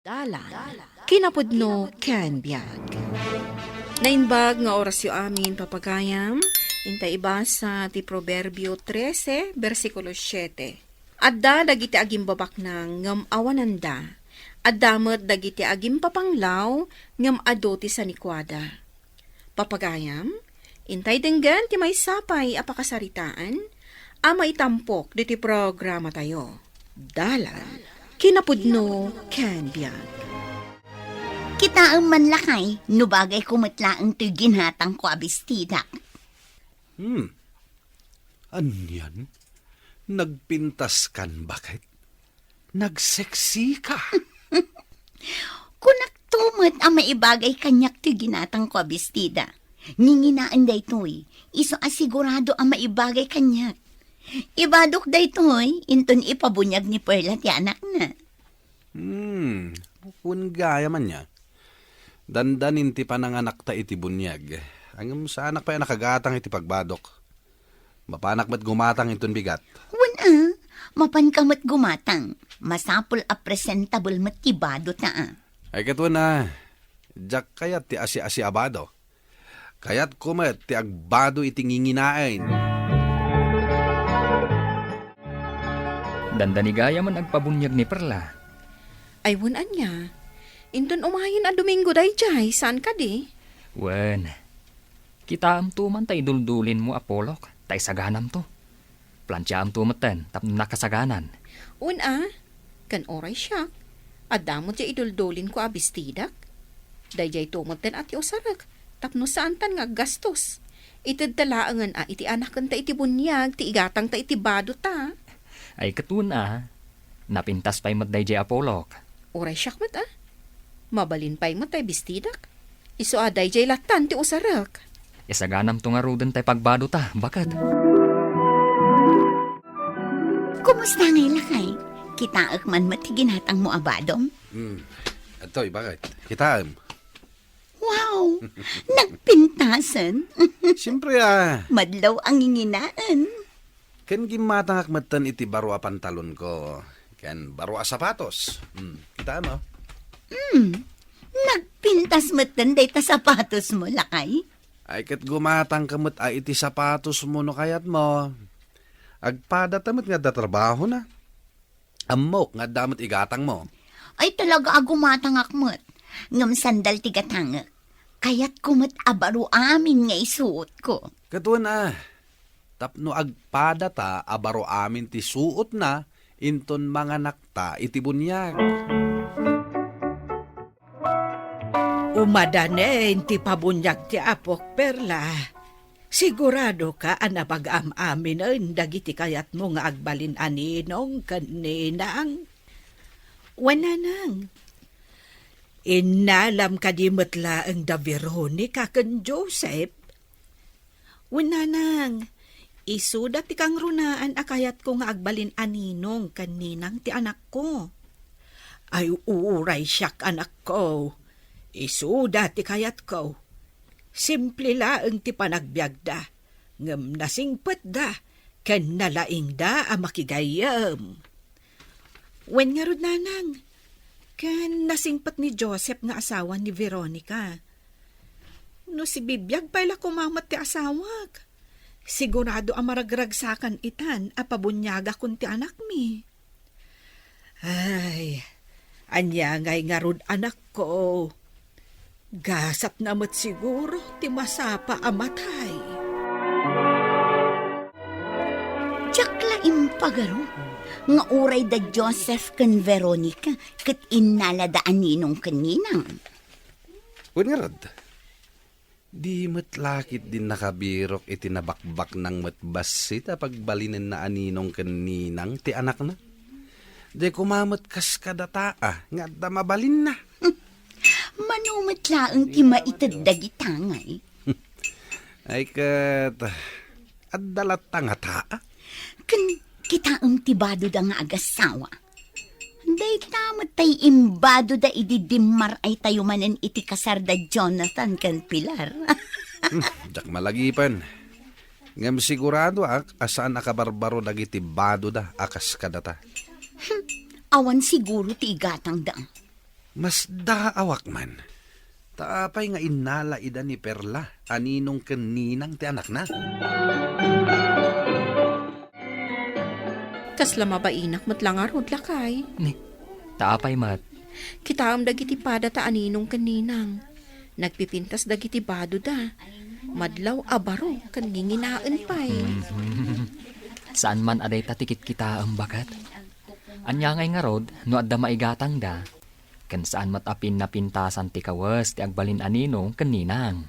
Dalan, kinapudno ken biag. Nainbag nga oras yu amin papagayam, intay ibasa ti Proverbio 13, versikulo 7. Adda dagiti agim babak ng ngam awananda, addamet dagiti agim papanglaw ngam ado ti sanikwada. Papagayam, intay denggan ti may sapay apakasaritaan, ama itampok diti programa tayo. Dalan, kinapudno ken biag. Kita ang manlakay, no bagay kumatlaang to'y ginhatang ko abistida. Anyan? Nagpintas kan bakit? Nagseksi ka? Kunak tumot ang maibagay kanyak to'y ginhatang ko abistida. Ninginaan day to'y, iso asigurado ang maibagay kanyak. Ibadok day to'y, inton ipabunyag ni Perla ti anak na. Kung gaya man niya. Dandanin ti pananganak ta iti bunyag. Ang sa anak pa yan nakagatang iti pagbadok. Mapanak mat gumatang iton bigat. Wala, mapan ka mat gumatang. Masapul a presentable mat tibado ta. Ay katwa na, jak kayat ti asi-asi abado. Kayat kumat ti agbado iti nginginain. Dandanigaya man agpabunyag ni Perla. Ay wunan niya, inton umahin a Domingo day jay, saan ka di? Wen, kita am tuman tay duldulin mo Apolok, tay saganam to. Plantya am tumatan, tap nakasaganan. Una, kan oray siya, adamot siya iduldulin ko abistidak. Dayjay tumoten at yosarak, tapno saan tan nga gastos. Itid talaangan iti anak kan ta iti bunyag, ti igatang ta iti bado ta. Ay katuna, napintas pa'y mat dayjay Apolok. Oray siya mat mabalin pa'y mo tay bistidak. Iso aday jay latan ti usarak. Isaganam to nga ruden tay pagbado ta, bakat? Kumusta ngay lakay? Kita man mat ginhatang mo abadom? Atoy, bakit? Kitaan. Wow, nagpintasan. Siyempre Madlaw ang inginaan. ken gimatang akmatan iti baro a pantalon ko. Ken baro a sapatos. Kitaan mo? Nagpintas mo't tanday ta sapatos mo, lakay. Ay kat gumatang kamot ay iti sapatos mo no kayat mo. Agpada tamot nga datrabaho na. Amok nga damot igatang mo. Ay talaga agumatang akmot. Ngam sandal tigatangak. Kaya't kumot abaro amin nga isuot ko. Katuan tapno agpada ta abaro amin ti suot na inton mga nakta iti bunyag. Umadanen ti pabunyag ti Apok Perla. Sigurado ka anapag-am-amin dagiti kayat mo nga agbalin aninong kaninang. Wananang. Inalam ka di matla ang da Veronica kan Joseph. Wananang. Isuda ti kang runaan akayat ko nga agbalin aninong kaninang ti anak ko. Ay uuray siyak anak ko. Isuda ti kayat ko. Simple laeng ti panagbiagda. Ngem nasingpet da. Ken nalaing da a makigayam. Wen nga rod nanang. Ken nasingpet ni Joseph nga asawa ni Veronica. No si bibiyag pala kumamat ti asawag. Sigurado ang maragragsakan itan a pabunyaga kun ti anak mi. Ay, anya ngay nga rod anak ko. Gasat namat siguro ti masapa amatay. Tsak laing pagaro. Nga uray da Joseph kan Veronica kat inaladaan ninong kaninang. Kung nga rod, di matlakit din nakabirok iti nabakbak ng matbasit pagbalinin na aninong kaninang ti anak na. Di kumamot kas kadata nga da mabalin na. Manumatlaang ti maitad dagitangay. Ay kat, adalat nga taa. Kan kita ang tibado da nga agasawa. Day tamat tay imbado da ididimar ay tayo manen iti kasar da Jonathan kan Pilar. Jak malagipan. Ngam sigurado asaan akabarbaro dagiti bado da akas kadata. Awan siguro ti igatang da. Mas daawak man. Taapay nga inala ida ni Perla, aninong kaninang ti anak na. Kasla mabainak matlang arod lakay. Ni, taapay mat. Kitaam dagiti pada ta aninong kaninang. Nagpipintas dagiti bado da. Madlaw abaro kan nginginaan pay. Saan man aday tatikit kita ang bakat? Anya ngay nga rod, no adda maigatang da. Kan saan matapin na pintasan ti kawas ti agbalin anino kaninang.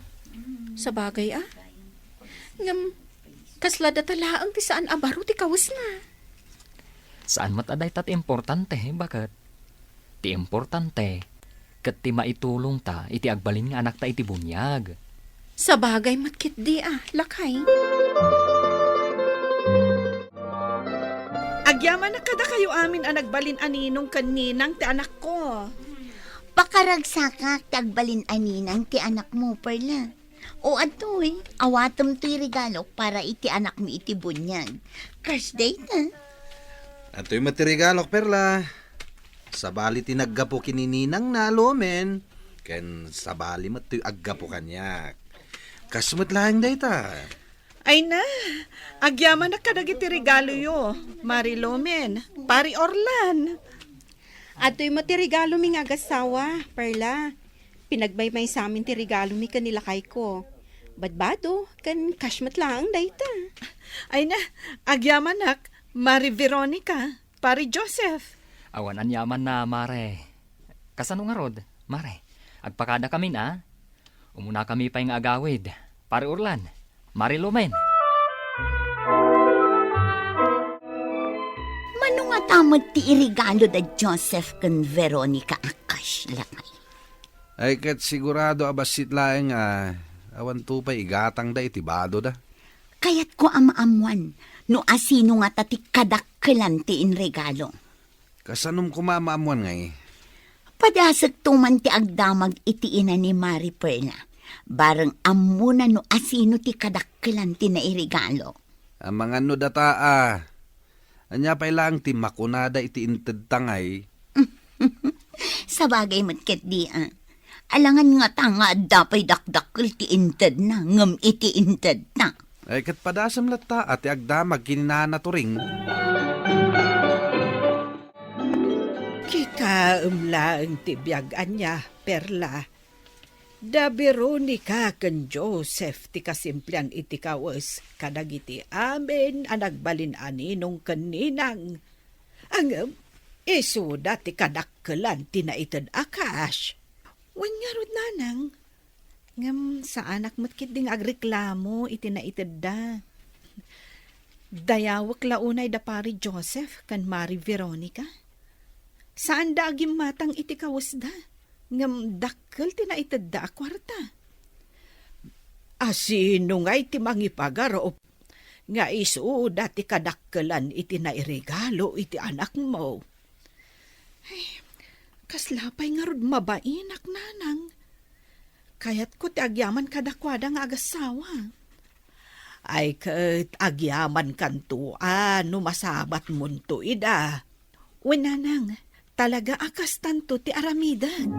Sa bagay Ngam, kasla da talaang ti saan abaro ti kawas na. Saan mat aday tat importante, bakat? Ti importante, kat ti maitulong ta iti agbalin nga anak ta iti bunyag. Sa bagay matkit di lakay. Agyaman na kada kayo amin ang nagbalin aninong kaninang ti anak ko. Pakaragsakak tagbalin aninang ti anak mo, Perla. O atoy, awatom to'y regalo para iti anak mo iti bunyag. Crush date na. Ato'y matirigalok, Perla. Sabali tinaggapo kinininang na lomen. Ken sabali mato'y aggapo kanyak. Kasumot lang day ta. Ay na, agyaman na kadagiti regalo yo. Marilomen, pari Orlan. Ato'y matirigalo mi nga agasawa, Perla. Pinagbaymay sa amin ti regalo mi kanila kay ko. Badbado, kan kashmat lang dayta. Ay na, agyaman nak, Mari Veronica, pari Joseph. Awan anyaman na, mare. Kasano nga rod, mare? Agpakada kami na. Umuna kami pa yung agawid. Pare Urlan, Mari Lumen. Mano nga tamad ti irigalo da Joseph kan Veronica akas lakay. Ay kat sigurado abasit laeng awan tupay igatang da itibado da. Kayat ko amaamuan, no asino nga tati kadakkelan ti inregalo. Kasanom kumamaamuan ngay. Padasag tuman ti agdamag iti ina ni Mari Perla. Barang amuna no asino ti kadakkelan ti nairigalo. Ang mga no data anya pa ilang ti makunada iti inted tangay. Sa bagay matket di alangan nga tanga dapay dakdakkel ti inted na ngam iti inted na. Ay kat padasam lata at agdamag kininana to ring. Kita umlaang tibyagan niya, Perla. Da Veronica ken Joseph ti kasimplian iti kawas kadagiti amin ang nagbalin aninong kaninang. Ang isuda ti kadakkelan ti naitad akas. Wan nga rod nanang. Ngam sa anak matkit ding agreklamo iti naitad da. Dayawak launay da pari Joseph kan Mari Veronica. Saan da agim matang iti kawas da? Ngam dakkel ti naitad da akwarta. Asino nga iti mangipagaro nga isu dati kadakkelan iti nairegalo iti anak mo. Ay, kaslapay nga rod mabainak nanang. Kayat ko ti agyaman kadakwada nga agasawa. Ay kat agyaman kantuan no masabat munto ida. Winanang, talaga akas tanto ti aramidan.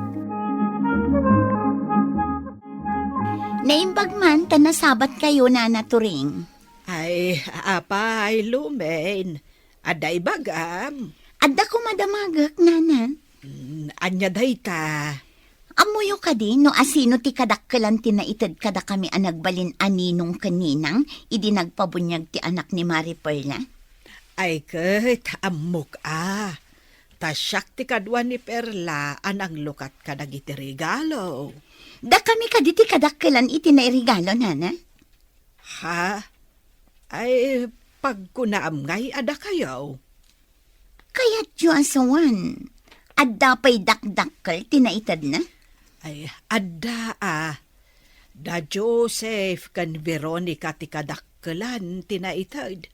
Naimbag man tanasabat kayo na naturing. Ay, apay, lumen. Aday bagam. Adda ko madamagak, nanan. Anya day ta. Amuyo ka din, no asino ti kadakkelan ti naitad kada kami anagbalin aninong kaninang, idi nagpabunyag ti anak ni Mari Perla. Ay kat, amok Tasyak ti kadwa ni Perla anang lukat kadagiti regalo. Da kami kaditi kadakkelan iti nairigalo, nana. Ha? Ay, pagkunaam ngay ada kayo. Kaya't yu asawan, adda pa'y dakdakkel ti naitad na. Ay, adda Da Joseph kan Veronica ti kadakkelan tinaitad.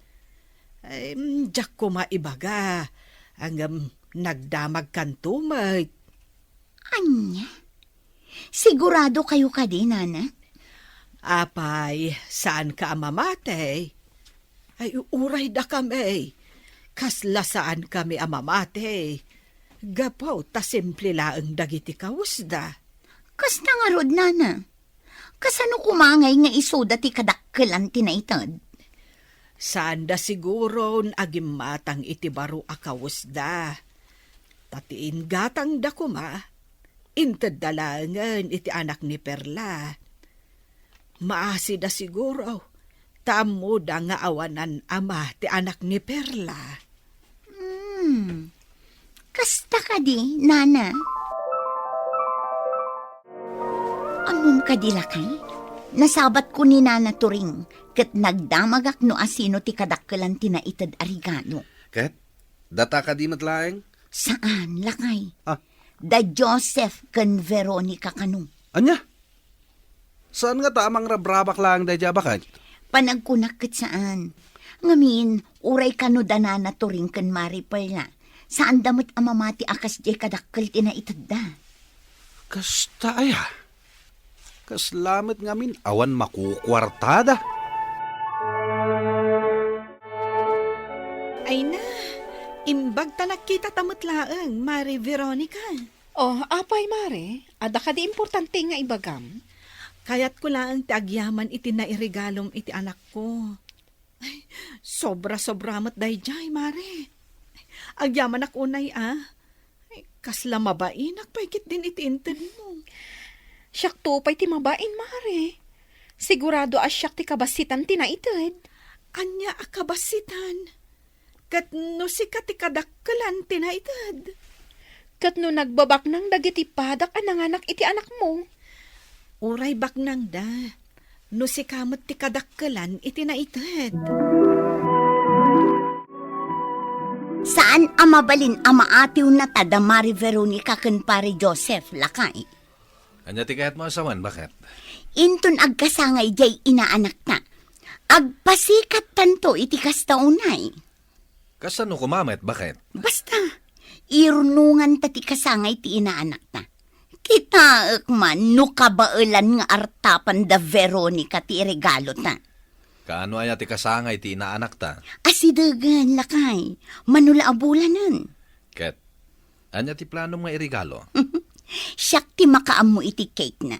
Ay, jak ko maibaga. Ang nagdamag kan tumay. Anya? Sigurado kayo ka din, nana? Apay, saan ka amamate? Ay, uray da kami. Kasla saan kami amamate. Gapaw ta simple laeng dagiti kawusda. Kasta nga rod, nana. Kasano kumangay nga isuda ti kadakkelan tinaitad? Saan da siguro agimatang iti baro a kawusda. Tatiin gatang da kuma, inted dalangan iti anak ni Perla. Maasi da siguro, tamo da nga awanan ama ti anak ni Perla. Kasta ka di, nana. Amom ka di lakay? Nasabat ko ni Nana Turing, kat nagdamagak no asino ti kadakkelan tinaitad a regalo. Ket, data ka di matlaeng? Saan, lakay? Ah. Da Joseph kan Veronica kanu. Anya? Saan nga tamang rabrabak lang dahil bakit? Panagkunak kat saan. Ngamin, uray kanu da Nana Turing kan Maripal na. Saan damot amamati akas di kadakkel tinaitad da. Kasta aya. Kaslamat ngamin awan makukwartada. Ay na, imbag ta nakita tamutlaeng, Mari Veronica. Oh, apay mare, ada ka di importante nga ibagam. Kayat ko lang ti agyaman iti nairegalom iti anak ko. Ay, sobra-sobra mat dayjay, Mare. Agyaman ako unay Ay, kasla mabainak paikit din iti inted mo. Siyak to pa'y ti mabain, mare. Sigurado asyak ti kabasitan tinaitid. Anya akabasitan. Kat no si katikadakkelan tinaitid. Kat no nagbabak ng dagiti padak ananganak iti anak mo. Uray baknang da. No si kamot ti kadakkelan iti naitid. Saan amabalin amaatiw na tada Mari Veronica kan pare Joseph, lakay? Anya ti kahit mo asawan, bakit? Inton agkasangay jay inaanak na. Agpasikat tanto iti kastaunay. Kasano kumamet, bakit? Basta, irunungan tati kasangay ti inaanak na. Kita man, no kabailan nga artapan da Veronica ti regalo ta. Kaano aya ti kasangay ti inaanak ta? Asidagan, lakay. Manula abulanan. Ket, anya ti plano nga irigalo? Siyak ti makaam mo iti cake na.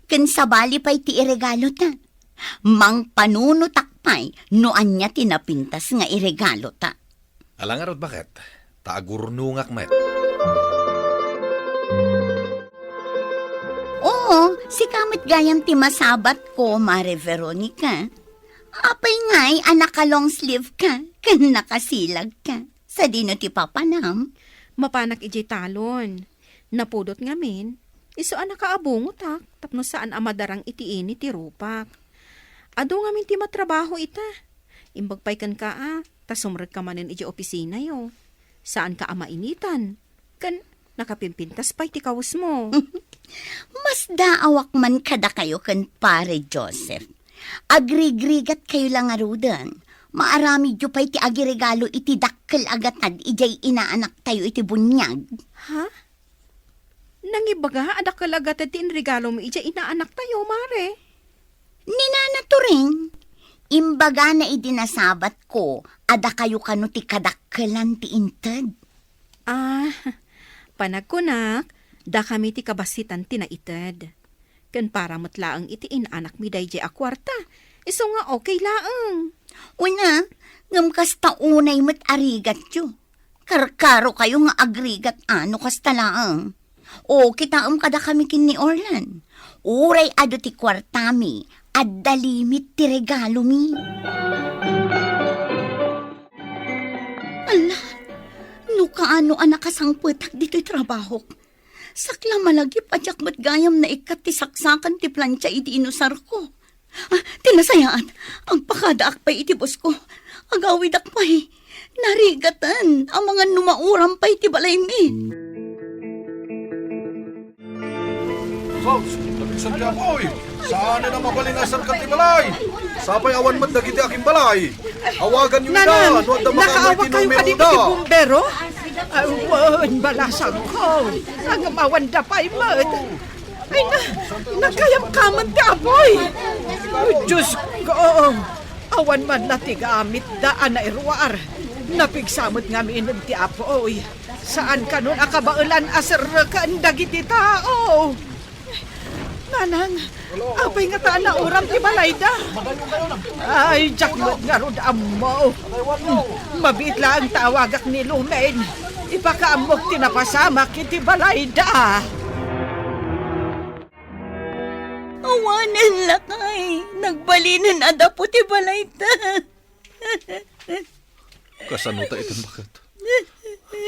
Kan sabali pa'y ti iregalo ta. Mang panunutakpay no anya tinapintas nga iregalo ta. Alangarot bakit? Taagurnungak met. Oo, si kamit gayam ti masabat ko, Mare Veronica. Apay nga'y anak ka long sleeve ka, kan nakasilag ka. Sa dino ti papanam. Mapanak ijay talon. Napudot ngamin, iso anak kaabungot tak, tapno saan amadarang itiini ti rupak. Ado ngamin ti matrabaho ita. Imbagpay kan ka tasumrag ka manin ijay opisina yo. Saan ka amainitan? Kan nakapimpintas pa'y ti kawas mo. Mas daawak man kada kayo kan pare Joseph. Agrigrigat kayo lang arudan. Maarami dyo pa'y ti agiregalo iti dakkel agatad ijay inaanak tayo iti bunyag. Ha? Nangibaga, adak kalagatan ti regalo mo ija inaanak tayo, mare. Ninanaturing, imbaga na idinasabat ko, ada kayo kano ti kadakkelan ti inted. Panagkunak, da kami ti kabasitan tinaited. Kan para matlaang iti inaanak mi dayjay a kwarta. Iso nga okay laang. Una, ngam kasta unay mat arigat yo. Karkaro kayo nga agrigat ano kasta laang. O kitaam kada kami kin ni Orlan. Uray ado ti kwartami, at dalimit ti regalo mi. Ala, no kaano anak kasangputak dito'y trabaho. Sakla malagi padyak mat gayam na ikat ti saksakan ti plancha iti inusar ko. Tinasayaan, ang pakadaak pa'y itibos ko. Agawid akpay, narigatan, ang mga numauram pa'y tibalay mi. Sogs, nabigsan ka mo eh. Saan na mabalingasan ka ti balay? Sapay awan man dagiti aking balay. Awagan nyo Nanan, na, no da nakaawa makamay kayo tinumero kanito da. ti bumbero? Ay, wan, balasan ko. Agamawan da pa'y mat. Ay, nagkayam kaman ti apoy. Ay, Diyos ko. Awan man na ti gamit daan na irwar. Napigsamot nga miinom ti apoy. Saan ka nun akabaulan asar ka ang dagiti tao? Nanang, apay nga taan na uram ti balayda. Ay, jakmot nga rod amo. Mabit lang tawagak ni Lumen. Ipakaamok tinapasamak iti balayda. Awanan lakay. Nagbalinan ada po ti balayta. Kasanuta itong bakat.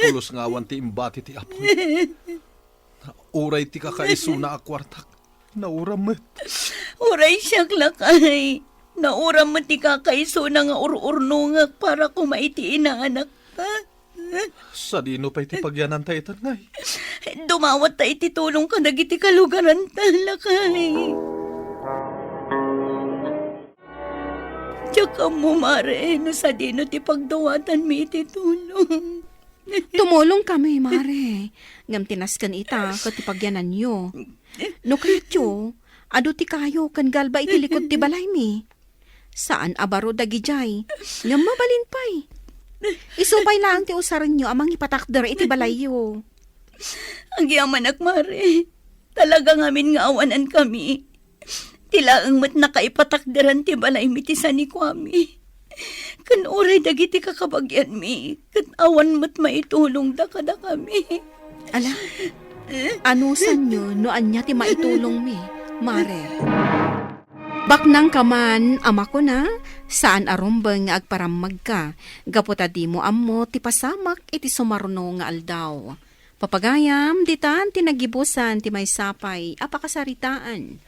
Pulos ngawan ti imbati ti apoy. Uray ti kakaiso na akwartak. Nauramot. Uray siyak lakay. Nauram mo ti kakaiso na nga ururnungak para kumaiti inaanak ka. Sa dino pa iti pagyanan tayo ngay. Dumawat ta iti tulong ka dagiti kalugaran talakay. Tsaka mo mare, no sa dino ti pagdawatan mi iti tulong. Tumulong kami, mare. Ngam tinaskan ita, katipagyanan nyo. No kayatyo, ado ti kayo, kan galba iti likod ti balay mi. Saan abaro dagijay, ngam mabalin pa'y. Isupay lang ti usaran nyo amang ipatakder iti balayo. Ang yamanak mare, talaga ngamin nga awanan kami. Tila ang mat nakaipatakderan ti balay mi ti sanikwami. Kan oray dagiti kakabagyan mi, kan awan mat maitulong da kada kami. Ala, anusan nyo no anya ti maitulong mi, mare. Baknang kaman, ama ko na, saan arumbang nga agparamag ka, gaputa di mo ammo ti pasamak iti sumarno nga aldaw. Papagayam, ditan tinagibusan ti may sapay, apakasaritaan.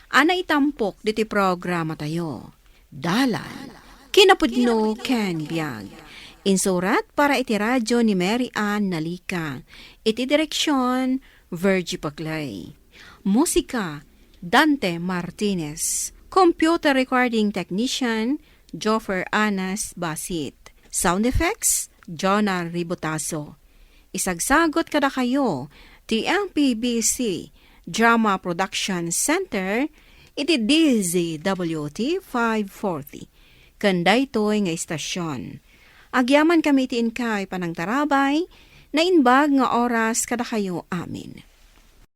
Ana itampok diti programa tayo. Dalan, kinapudno ken biag. Insurat para iti radyo ni Mary Ann Nalika. Iti direksyon, Virgie Paclay. Musika, Dante Martinez. Computer recording technician, Joffer Anas Basit. Sound effects, Jonah Ribotazo. Isagsagot kada kayo, TMPBC Drama Production Center, iti DZWT 540. Kanday to'y nga istasyon. Agyaman kami iti inkay panang tarabay, na inbag nga oras kada kayo amin.